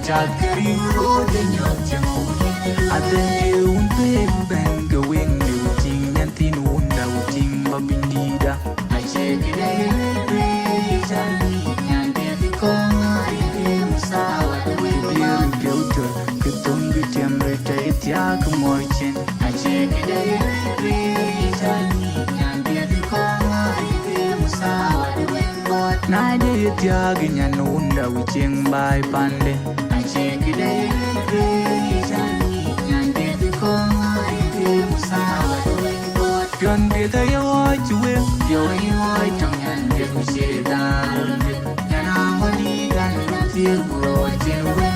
Chakari road in your temple. Other un ben going looting and thin wunda wooting babinida. I check it and baby come Musawa the way we're built. Kutung bitam rete yak morchin. I check it and baby come Musawa the way what Nadi Tiagin and Wunda witching by Pande. I check it and baby come Musawa the way what John did I watch you with your white tongue and you say that and I'm only gonna feel broken.